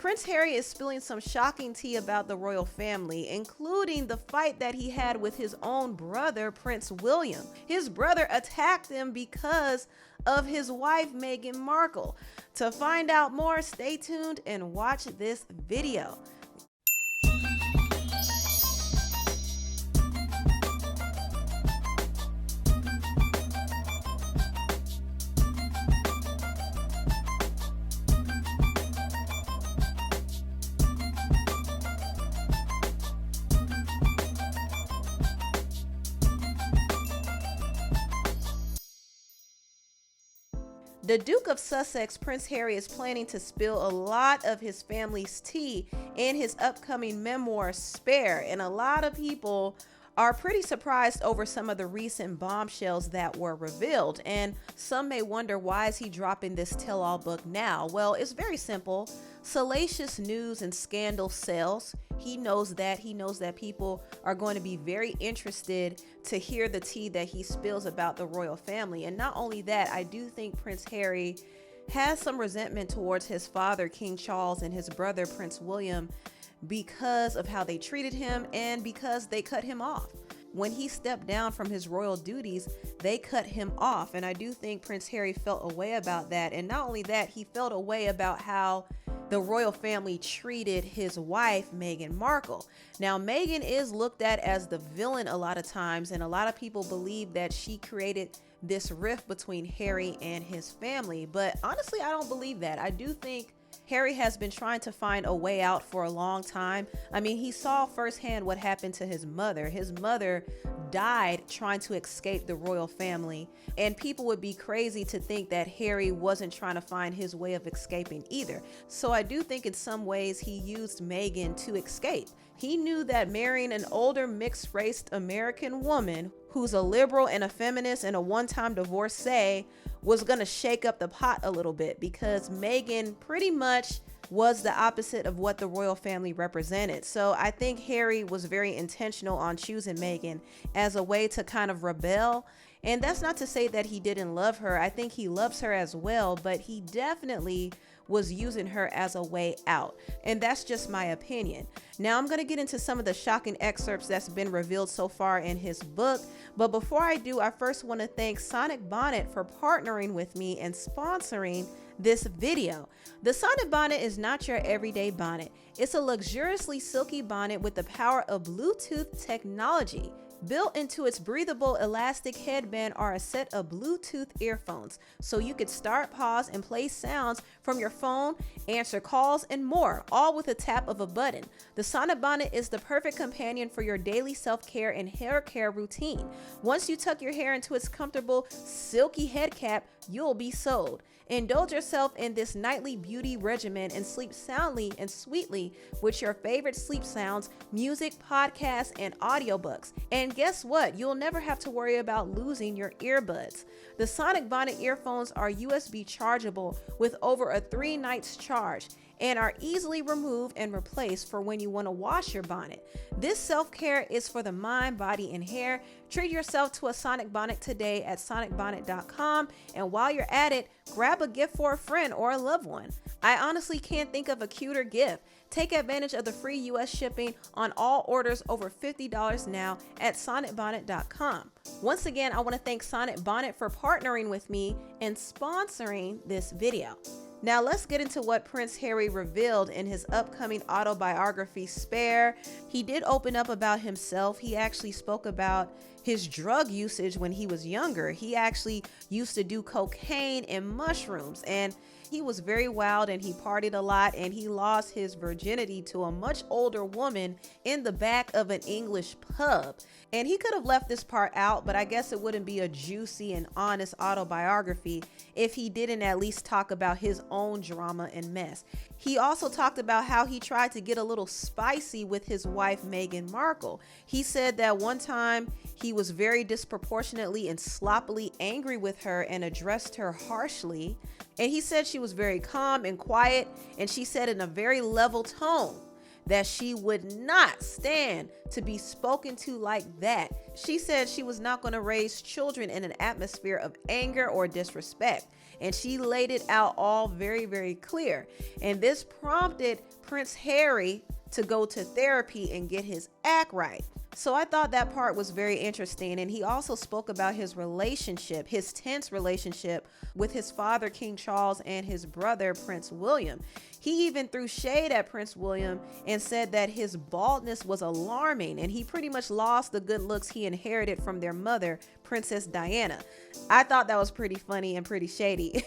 Prince Harry is spilling some shocking tea about the royal family, including the fight that he had with his own brother, Prince William. His brother attacked him because of his wife, Meghan Markle. To find out more, stay tuned and watch this video. The Duke of Sussex, Prince Harry, is planning to spill a lot of his family's tea in his upcoming memoir, Spare, and a lot of people are pretty surprised over some of the recent bombshells that were revealed, and some may wonder, why is he dropping this tell-all book now? Well, it's very simple. Salacious news and scandal sells. He knows that people are going to be very interested to hear the tea that he spills about the royal family. And not only that, I do think Prince Harry has some resentment towards his father, King Charles, and his brother, Prince William, because of how they treated him and because they cut him off. When he stepped down from his royal duties, they cut him off. And I do think Prince Harry felt a way about that. And not only that, he felt a way about how the royal family treated his wife, Meghan Markle. Now, Meghan is looked at as the villain a lot of times, and a lot of people believe that she created this rift between Harry and his family. But honestly, I don't believe that. I do think Harry has been trying to find a way out for a long time. I mean, he saw firsthand what happened to his mother. His mother died trying to escape the royal family, and people would be crazy to think that Harry wasn't trying to find his way of escaping either. So I do think in some ways he used Meghan to escape. He knew that marrying an older mixed-race American woman who's a liberal and a feminist and a one-time divorcee was going to shake up the pot a little bit, because Meghan pretty much was the opposite of what the royal family represented. So I think Harry was very intentional on choosing Meghan as a way to kind of rebel. And that's not to say that he didn't love her. I think he loves her as well, but he definitely was using her as a way out. And that's just my opinion. Now I'm going to get into some of the shocking excerpts that's been revealed so far in his book. But before I do, I first want to thank Sonic Bonnet for partnering with me and sponsoring this video. The Sonnet bonnet is not your everyday bonnet. It's a luxuriously silky bonnet with the power of Bluetooth technology. Built into its breathable elastic headband are a set of Bluetooth earphones, so you could start, pause, and play sounds from your phone, answer calls, and more, all with a tap of a button. The Sonnet bonnet is the perfect companion for your daily self-care and hair care routine. Once you tuck your hair into its comfortable, silky head cap, you'll be sold. Indulge yourself in this nightly beauty regimen and sleep soundly and sweetly with your favorite sleep sounds, music, podcasts, and audiobooks. And guess what? You'll never have to worry about losing your earbuds. The Sonic Bonnet earphones are USB chargeable with over a 3 nights charge, and are easily removed and replaced for when you want to wash your bonnet. This self-care is for the mind, body, and hair. Treat yourself to a Sonic Bonnet today at sonicbonnet.com, and while you're at it, grab a gift for a friend or a loved one. I honestly can't think of a cuter gift. Take advantage of the free US shipping on all orders over $50 now at sonicbonnet.com. Once again, I want to thank Sonic Bonnet for partnering with me and sponsoring this video. Now let's get into what Prince Harry revealed in his upcoming autobiography, Spare. He did open up about himself. He actually spoke about his drug usage when he was younger. He actually used to do cocaine and mushrooms, and he was very wild and he partied a lot, and he lost his virginity to a much older woman in the back of an English pub. And he could have left this part out, but I guess it wouldn't be a juicy and honest autobiography if he didn't at least talk about his own drama and mess. He also talked about how he tried to get a little spicy with his wife, Meghan Markle. He said that one time he was very disproportionately and sloppily angry with her and addressed her harshly. And he said she was very calm and quiet, and she said in a very level tone. that she would not stand to be spoken to like that. She said she was not going to raise children in an atmosphere of anger or disrespect. And she laid it out all very, very clear. And this prompted Prince Harry to go to therapy and get his act right. So I thought that part was very interesting. And he also spoke about his relationship, his tense relationship with his father, King Charles, and his brother, Prince William. He even threw shade at Prince William and said that his baldness was alarming, and he pretty much lost the good looks he inherited from their mother, Princess Diana. I thought that was pretty funny and pretty shady.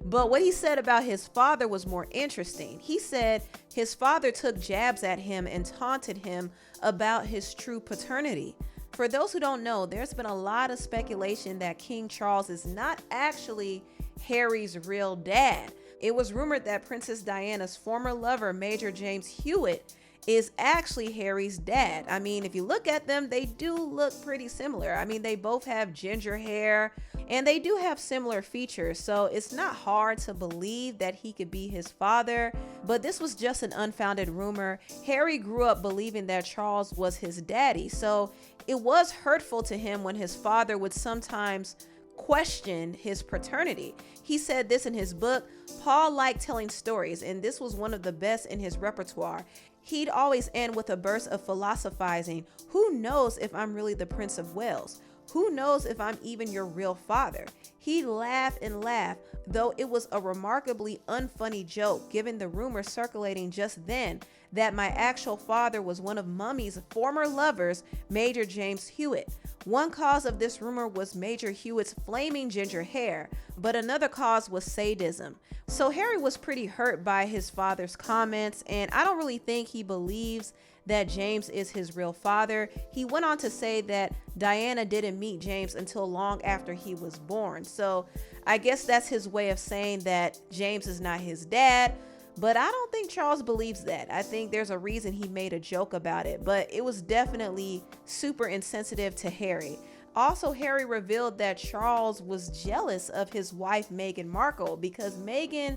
But what he said about his father was more interesting. He said his father took jabs at him and taunted him about his true paternity. For those who don't know, there's been a lot of speculation that King Charles is not actually Harry's real dad. It was rumored that Princess Diana's former lover, Major James Hewitt, is actually Harry's dad. I mean, if you look at them, they do look pretty similar. I mean, they both have ginger hair and they do have similar features. So it's not hard to believe that he could be his father, but this was just an unfounded rumor. Harry grew up believing that Charles was his daddy. So it was hurtful to him when his father would sometimes question his paternity. He said this in his book. Paul liked telling stories, and this was one of the best in his repertoire. He'd always end with a burst of philosophizing. Who knows if I'm really the Prince of Wales? Who knows if I'm even your real father? He laughed and laughed, though it was a remarkably unfunny joke given the rumor circulating just then that my actual father was one of Mummy's former lovers, Major James Hewitt. One cause of this rumor was Major Hewitt's flaming ginger hair, but another cause was sadism. So Harry was pretty hurt by his father's comments, and I don't really think he believes that James is his real father. He went on to say that Diana didn't meet James until long after he was born. So I guess that's his way of saying that James is not his dad. But I don't think Charles believes that. I think there's a reason he made a joke about it, but it was definitely super insensitive to Harry. Also, Harry revealed that Charles was jealous of his wife, Meghan Markle, because Meghan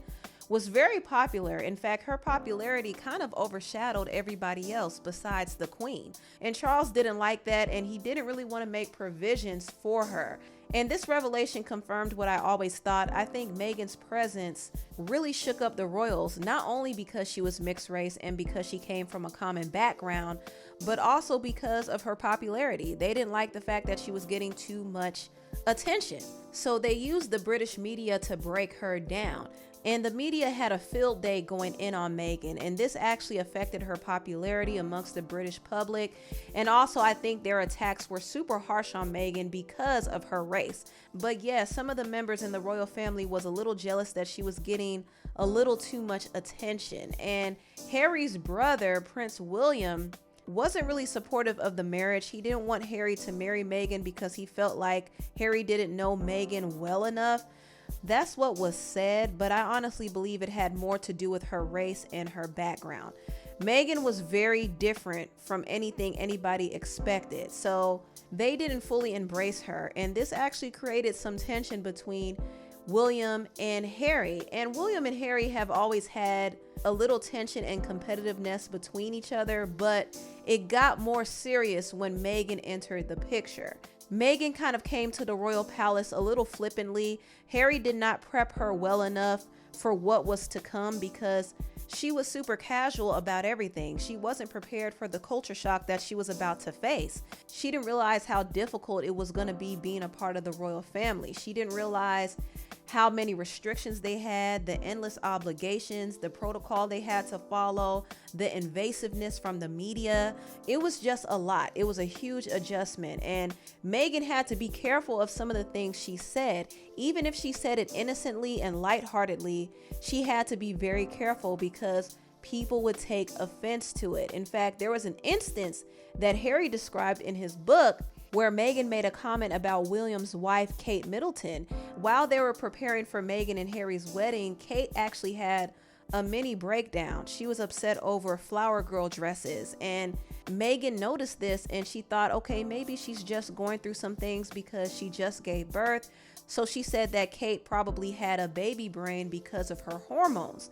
was very popular. In fact, her popularity kind of overshadowed everybody else besides the Queen. And Charles didn't like that, and he didn't really want to make provisions for her. And this revelation confirmed what I always thought. I think Meghan's presence really shook up the royals, not only because she was mixed race and because she came from a common background, but also because of her popularity. They didn't like the fact that she was getting too much attention. So they used the British media to break her down. And the media had a field day going in on Meghan, and this actually affected her popularity amongst the British public. And also, I think their attacks were super harsh on Meghan because of her race. But yeah, some of the members in the royal family was a little jealous that she was getting a little too much attention. And Harry's brother, Prince William, wasn't really supportive of the marriage. He didn't want Harry to marry Meghan because he felt like Harry didn't know Meghan well enough. That's what was said, but I honestly believe it had more to do with her race and her background. Meghan was very different from anything anybody expected, so they didn't fully embrace her, and this actually created some tension between William and Harry. And William and Harry have always had a little tension and competitiveness between each other, but it got more serious when Meghan entered the picture. Meghan kind of came to the royal palace a little flippantly. Harry did not prep her well enough for what was to come because she was super casual about everything. She wasn't prepared for the culture shock that she was about to face. She didn't realize how difficult it was going to be being a part of the royal family. She didn't realize how many restrictions they had, the endless obligations, the protocol they had to follow, the invasiveness from the media. It was just a lot. It was a huge adjustment. And Meghan had to be careful of some of the things she said. Even if she said it innocently and lightheartedly, she had to be very careful because people would take offense to it. In fact, there was an instance that Harry described in his book where Meghan made a comment about William's wife, Kate Middleton. While they were preparing for Meghan and Harry's wedding, Kate actually had a mini breakdown. She was upset over flower girl dresses, and Meghan noticed this and she thought, okay, maybe she's just going through some things because she just gave birth. So she said that Kate probably had a baby brain because of her hormones.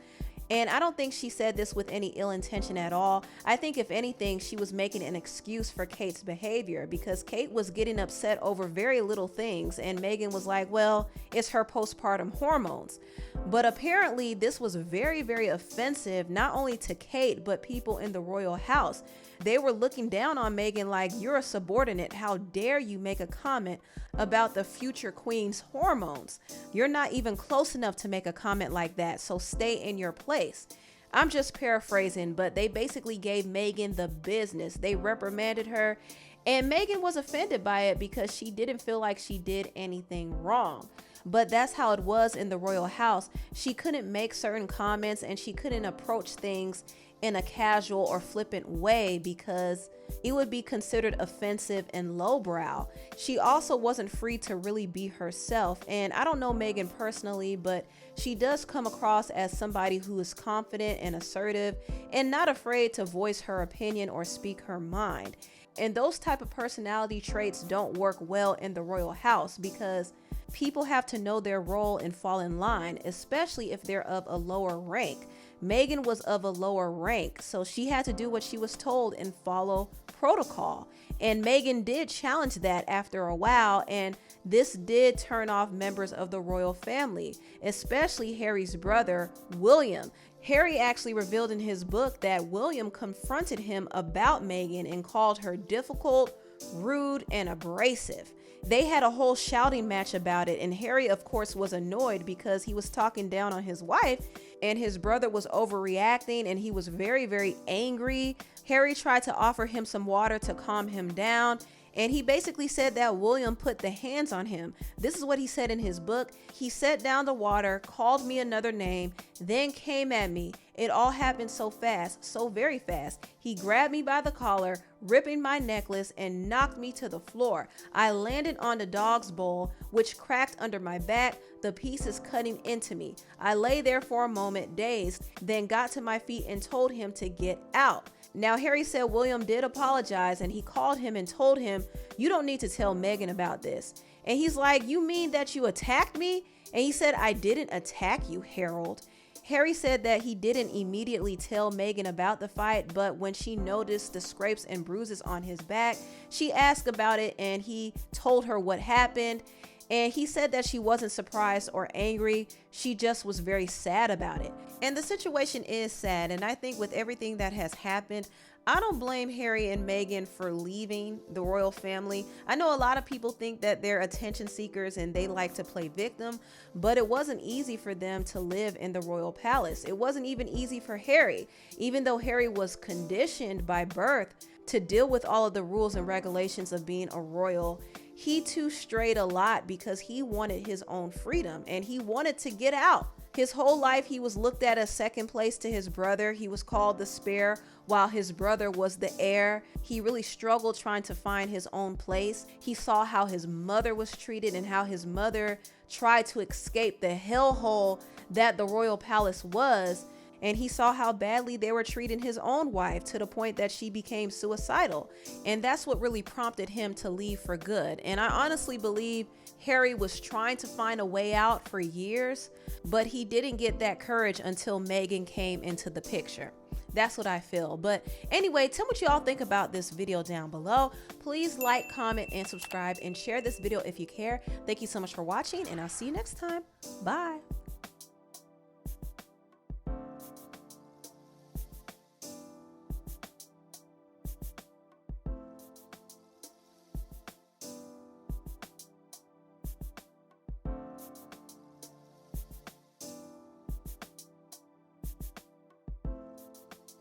And I don't think she said this with any ill intention at all. I think if anything, she was making an excuse for Kate's behavior, because Kate was getting upset over very little things. And Meghan was like, well, it's her postpartum hormones. But apparently this was very, very offensive, not only to Kate, but people in the royal house. They were looking down on Meghan like, you're a subordinate. How dare you make a comment about the future queen's hormones? You're not even close enough to make a comment like that, so stay in your place. I'm just paraphrasing, but they basically gave Meghan the business. They reprimanded her, and Meghan was offended by it because she didn't feel like she did anything wrong. But that's how it was in the royal house. She couldn't make certain comments, and she couldn't approach things in a casual or flippant way because it would be considered offensive and lowbrow. She also wasn't free to really be herself. And I don't know Meghan personally, but she does come across as somebody who is confident and assertive and not afraid to voice her opinion or speak her mind. And those type of personality traits don't work well in the royal house because people have to know their role and fall in line, especially if they're of a lower rank. Meghan was of a lower rank, so she had to do what she was told and follow protocol. And Meghan did challenge that after a while, and this did turn off members of the royal family, especially Harry's brother, William. Harry actually revealed in his book that William confronted him about Meghan and called her difficult, rude, and abrasive. They had a whole shouting match about it, and Harry, of course, was annoyed because he was talking down on his wife and his brother was overreacting, and he was very, very angry. Harry tried to offer him some water to calm him down, and he basically said that William put the hands on him. This is what he said in his book. He set down the water, called me another name, then came at me. It all happened so fast, so very fast. He grabbed me by the collar, ripping my necklace, and knocked me to the floor. I landed on the dog's bowl, which cracked under my back, the pieces cutting into me. I lay there for a moment, dazed, then got to my feet and told him to get out. Now, Harry said William did apologize, and he called him and told him, you don't need to tell Meghan about this. And he's like, you mean that you attacked me? And he said, I didn't attack you, Harold. Harry said that he didn't immediately tell Meghan about the fight, but when she noticed the scrapes and bruises on his back, she asked about it, and he told her what happened. And he said that she wasn't surprised or angry. She just was very sad about it. And the situation is sad. And I think with everything that has happened, I don't blame Harry and Meghan for leaving the royal family. I know a lot of people think that they're attention seekers and they like to play victim, but it wasn't easy for them to live in the royal palace. It wasn't even easy for Harry, even though Harry was conditioned by birth to deal with all of the rules and regulations of being a royal. He too strayed a lot because he wanted his own freedom and he wanted to get out. His whole life, he was looked at as second place to his brother. He was called the spare while his brother was the heir. He really struggled trying to find his own place. He saw how his mother was treated and how his mother tried to escape the hellhole that the royal palace was. And he saw how badly they were treating his own wife to the point that she became suicidal. And that's what really prompted him to leave for good. And I honestly believe Harry was trying to find a way out for years, but he didn't get that courage until Meghan came into the picture. That's what I feel. But anyway, tell me what y'all think about this video down below. Please like, comment, and subscribe, and share this video if you care. Thank you so much for watching, and I'll see you next time. Bye.